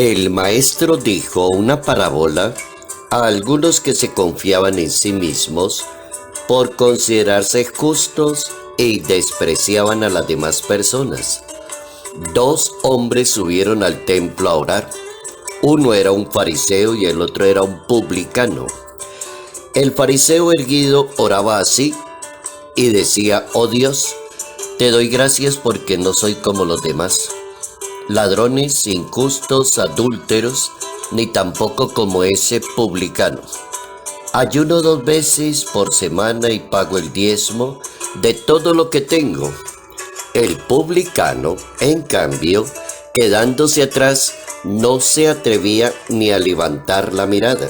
El maestro dijo una parábola a algunos que se confiaban en sí mismos por considerarse justos y despreciaban a las demás personas. Dos hombres subieron al templo a orar. Uno era un fariseo y el otro era un publicano. El fariseo erguido oraba así y decía: «Oh Dios, te doy gracias porque no soy como los demás, ladrones, injustos, adúlteros, ni tampoco como ese publicano. Ayuno 2 veces por semana y pago el diezmo de todo lo que tengo». El publicano, en cambio, quedándose atrás, no se atrevía ni a levantar la mirada.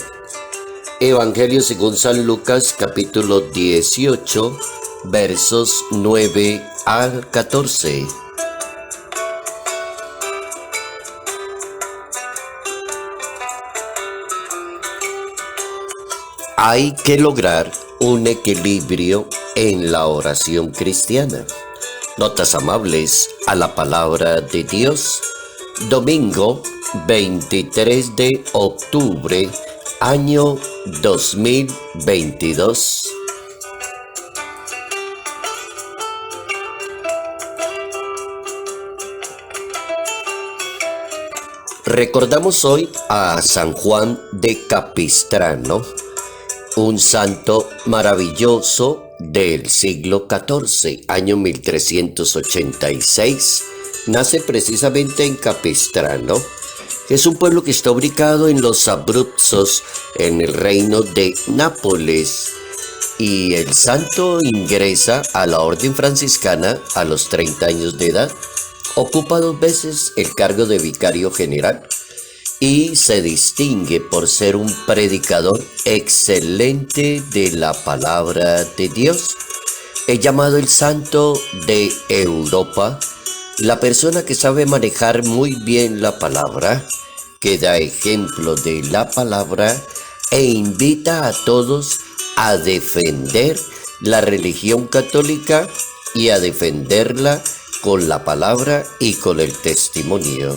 Evangelio según San Lucas, capítulo 18, versos 9 al 14. Hay que lograr un equilibrio en la oración cristiana. Notas amables a la palabra de Dios. Domingo 23 de octubre, año 2022. Recordamos hoy a San Juan de Capistrano, un santo maravilloso del siglo XIV, año 1386. Nace precisamente en Capistrano. Es un pueblo que está ubicado en los Abruzos, en el reino de Nápoles. Y el santo ingresa a la orden franciscana a los 30 años de edad. Ocupa 2 veces el cargo de vicario general y se distingue por ser un predicador excelente de la palabra de Dios. Es llamado el santo de Europa, la persona que sabe manejar muy bien la palabra, que da ejemplo de la palabra e invita a todos a defender la religión católica y a defenderla con la palabra y con el testimonio.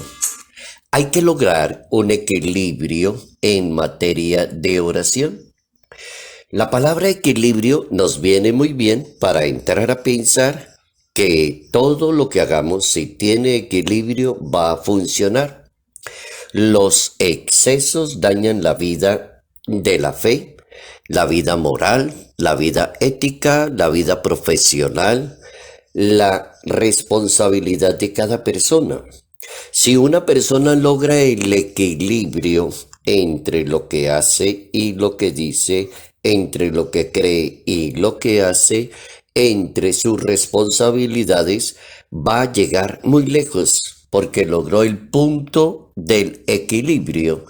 Hay que lograr un equilibrio en materia de oración. La palabra equilibrio nos viene muy bien para entrar a pensar que todo lo que hagamos, si tiene equilibrio, va a funcionar. Los excesos dañan la vida de la fe, la vida moral, la vida ética, la vida profesional, la responsabilidad de cada persona. Si una persona logra el equilibrio entre lo que hace y lo que dice, entre lo que cree y lo que hace, entre sus responsabilidades, va a llegar muy lejos porque logró el punto del equilibrio.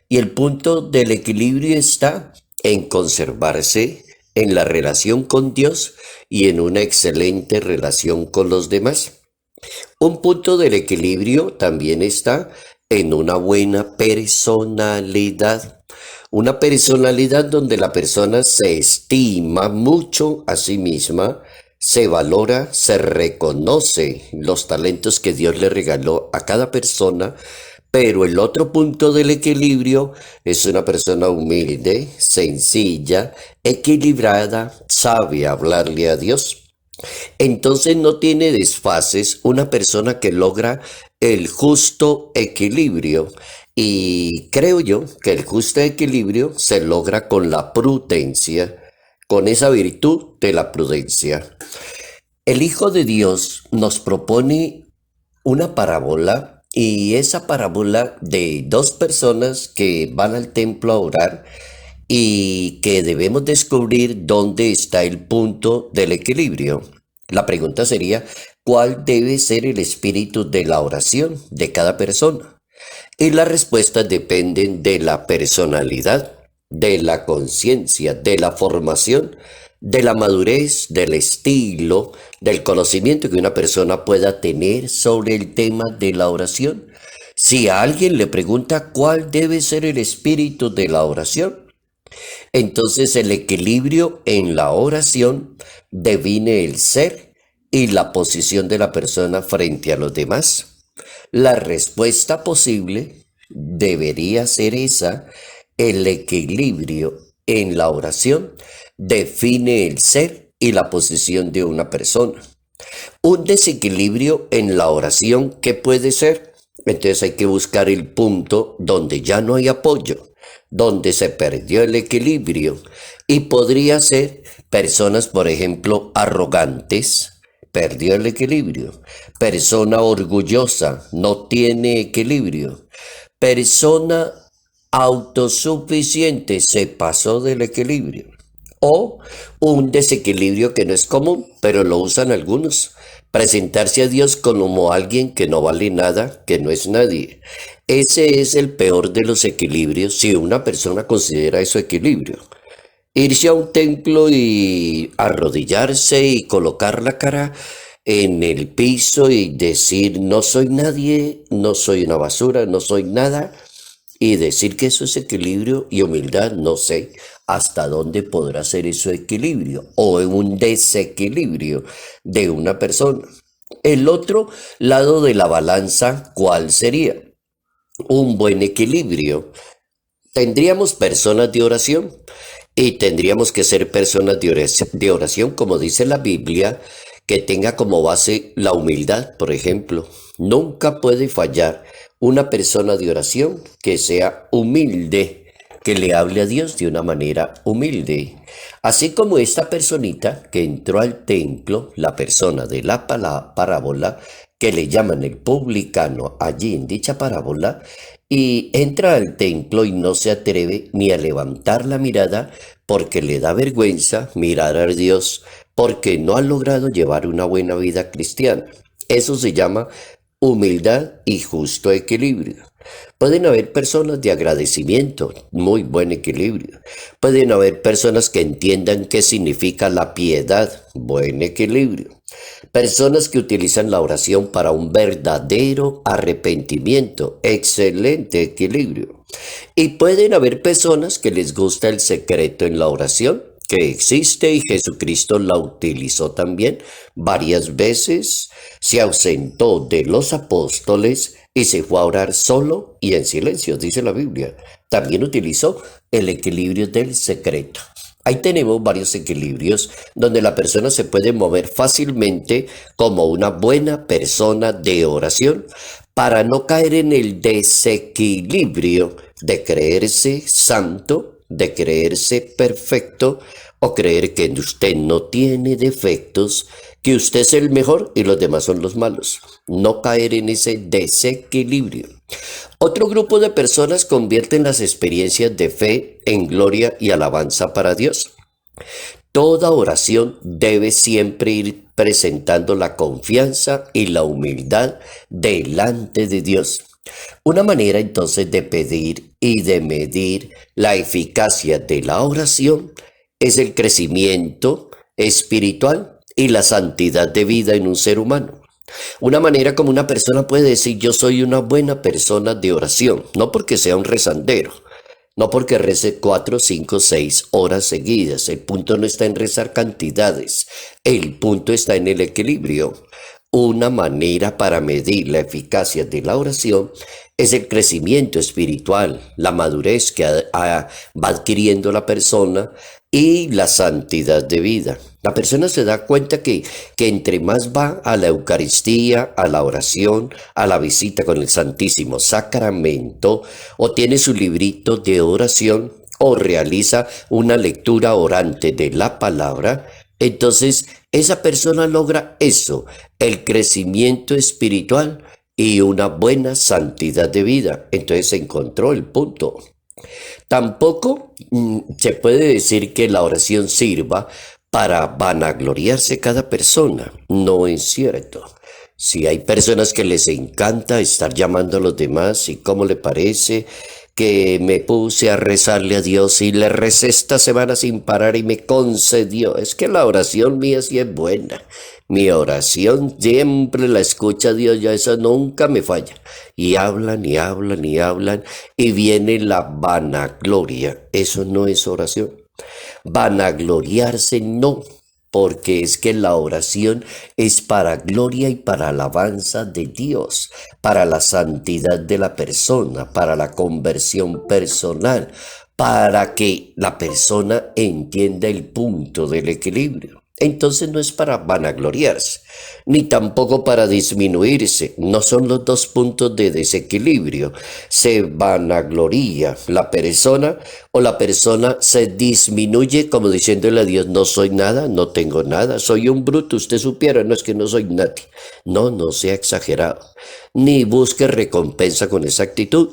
Y el punto del equilibrio está en conservarse en la relación con Dios y en una excelente relación con los demás. Un punto del equilibrio también está en una buena personalidad. Una personalidad donde la persona se estima mucho a sí misma, se valora, se reconoce los talentos que Dios le regaló a cada persona, pero el otro punto del equilibrio es una persona humilde, sencilla, equilibrada, sabe hablarle a Dios. Entonces no tiene desfases una persona que logra el justo equilibrio. Y creo yo que el justo equilibrio se logra con la prudencia, con esa virtud de la prudencia. El Hijo de Dios nos propone una parábola, y esa parábola de 2 personas que van al templo a orar y que debemos descubrir dónde está el punto del equilibrio. La pregunta sería: ¿cuál debe ser el espíritu de la oración de cada persona? Y las respuestas dependen de la personalidad, de la conciencia, de la formación, de la madurez, del estilo, del conocimiento que una persona pueda tener sobre el tema de la oración. Si a alguien le pregunta cuál debe ser el espíritu de la oración, entonces el equilibrio en la oración define el ser y la posición de la persona frente a los demás. La respuesta posible debería ser esa. El equilibrio en la oración define el ser y la posición de una persona. Un desequilibrio en la oración, ¿qué puede ser? Entonces hay que buscar el punto donde ya no hay apoyo, donde se perdió el equilibrio. Y podría ser personas, por ejemplo, arrogantes, perdió el equilibrio. Persona orgullosa, no tiene equilibrio. Persona autosuficiente, se pasó del equilibrio. O un desequilibrio que no es común, pero lo usan algunos. Presentarse a Dios como alguien que no vale nada, que no es nadie. Ese es el peor de los equilibrios si una persona considera eso equilibrio. Irse a un templo y arrodillarse y colocar la cara en el piso y decir no soy nadie, no soy una basura, no soy nada, y decir que eso es equilibrio y humildad, no sé hasta dónde podrá ser eso equilibrio o un desequilibrio de una persona. El otro lado de la balanza, ¿cuál sería? Un buen equilibrio. Tendríamos personas de oración y tendríamos que ser personas de oración, como dice la Biblia, que tenga como base la humildad, por ejemplo. Nunca puede fallar una persona de oración que sea humilde, que le hable a Dios de una manera humilde. Así como esta personita que entró al templo, la persona de la parábola, que le llaman el publicano allí en dicha parábola, y entra al templo y no se atreve ni a levantar la mirada porque le da vergüenza mirar a Dios, porque no ha logrado llevar una buena vida cristiana. Eso se llama humildad y justo equilibrio. Pueden haber personas de agradecimiento, muy buen equilibrio. Pueden haber personas que entiendan qué significa la piedad, buen equilibrio. Personas que utilizan la oración para un verdadero arrepentimiento, excelente equilibrio. Y pueden haber personas que les gusta el secreto en la oración, que existe y Jesucristo la utilizó también varias veces, se ausentó de los apóstoles y se fue a orar solo y en silencio, dice la Biblia. También utilizó el equilibrio del secreto. Ahí tenemos varios equilibrios donde la persona se puede mover fácilmente como una buena persona de oración para no caer en el desequilibrio de creerse santo, de creerse perfecto o creer que usted no tiene defectos, que usted es el mejor y los demás son los malos. No caer en ese desequilibrio. Otro grupo de personas convierten las experiencias de fe en gloria y alabanza para Dios. Toda oración debe siempre ir presentando la confianza y la humildad delante de Dios. Una manera entonces de pedir y de medir la eficacia de la oración es el crecimiento espiritual y la santidad de vida en un ser humano. Una manera como una persona puede decir yo soy una buena persona de oración, no porque sea un rezandero, no porque rece 4, 5, 6 horas seguidas. El punto no está en rezar cantidades, el punto está en el equilibrio. Una manera para medir la eficacia de la oración es el crecimiento espiritual, la madurez que va adquiriendo la persona y la santidad de vida. La persona se da cuenta que entre más va a la Eucaristía, a la oración, a la visita con el Santísimo Sacramento, o tiene su librito de oración, o realiza una lectura orante de la palabra, entonces esa persona logra eso, el crecimiento espiritual y una buena santidad de vida. Entonces se encontró el punto. Tampoco se puede decir que la oración sirva para vanagloriarse cada persona. No es cierto. Si hay personas que les encanta estar llamando a los demás y cómo le parece que me puse a rezarle a Dios y le recé esta semana sin parar y me concedió. Es que la oración mía sí es buena. Mi oración siempre la escucha Dios, ya esa nunca me falla. Y hablan y hablan y hablan y viene la vanagloria. Eso no es oración. Vanagloriarse no. porque es que la oración es para gloria y para alabanza de Dios, para la santidad de la persona, para la conversión personal, para que la persona entienda el punto del equilibrio. Entonces no es para vanagloriarse, ni tampoco para disminuirse. No son los dos puntos de desequilibrio. Se vanagloria la persona o la persona se disminuye como diciéndole a Dios, no soy nada, no tengo nada, soy un bruto, usted supiera, no es que no soy nadie. No, no sea exagerado, ni busque recompensa con esa actitud.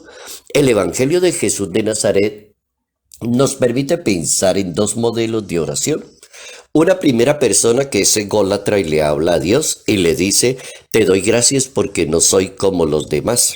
El Evangelio de Jesús de Nazaret nos permite pensar en dos modelos de oración. Una primera persona que es ególatra y le habla a Dios y le dice, te doy gracias porque no soy como los demás.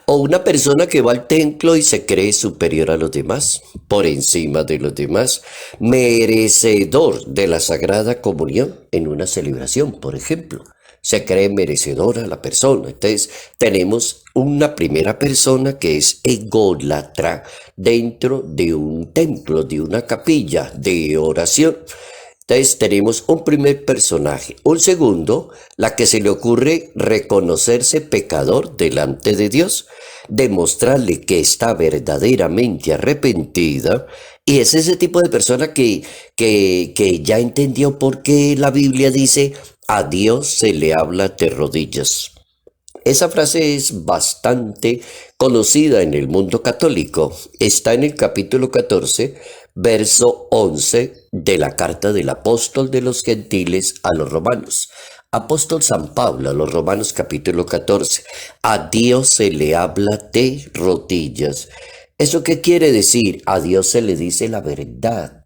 O una persona que va al templo y se cree superior a los demás, por encima de los demás, merecedor de la Sagrada Comunión en una celebración, por ejemplo. Se cree merecedora la persona. Entonces tenemos una primera persona que es ególatra dentro de un templo, de una capilla de oración. Entonces tenemos un primer personaje. Un segundo, la que se le ocurre reconocerse pecador delante de Dios, demostrarle que está verdaderamente arrepentida. Y es ese tipo de persona que ya entendió por qué la Biblia dice, a Dios se le habla de rodillas. Esa frase es bastante conocida en el mundo católico. Está en el capítulo 14, verso 11 de la carta del apóstol de los gentiles a los romanos. Apóstol San Pablo a los romanos capítulo 14. A Dios se le habla de rodillas. ¿Eso qué quiere decir? A Dios se le dice la verdad.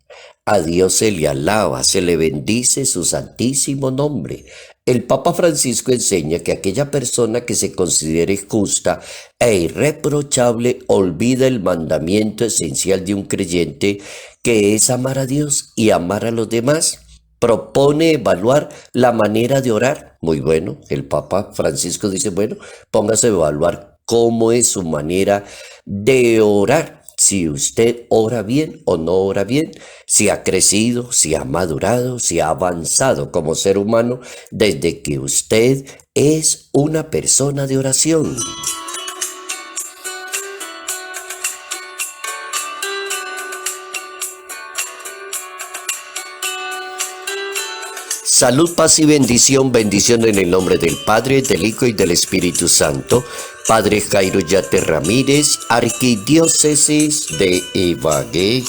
A Dios se le alaba, se le bendice su santísimo nombre. El Papa Francisco enseña que aquella persona que se considere justa e irreprochable olvida el mandamiento esencial de un creyente, que es amar a Dios y amar a los demás. Propone evaluar la manera de orar. Muy bueno, el Papa Francisco dice, bueno, póngase a evaluar cómo es su manera de orar. Si usted ora bien o no ora bien, si ha crecido, si ha madurado, si ha avanzado como ser humano desde que usted es una persona de oración. Salud, paz y bendición, bendición en el nombre del Padre, del Hijo y del Espíritu Santo. Padre Jairo Yate Ramírez, Arquidiócesis de Ibagué,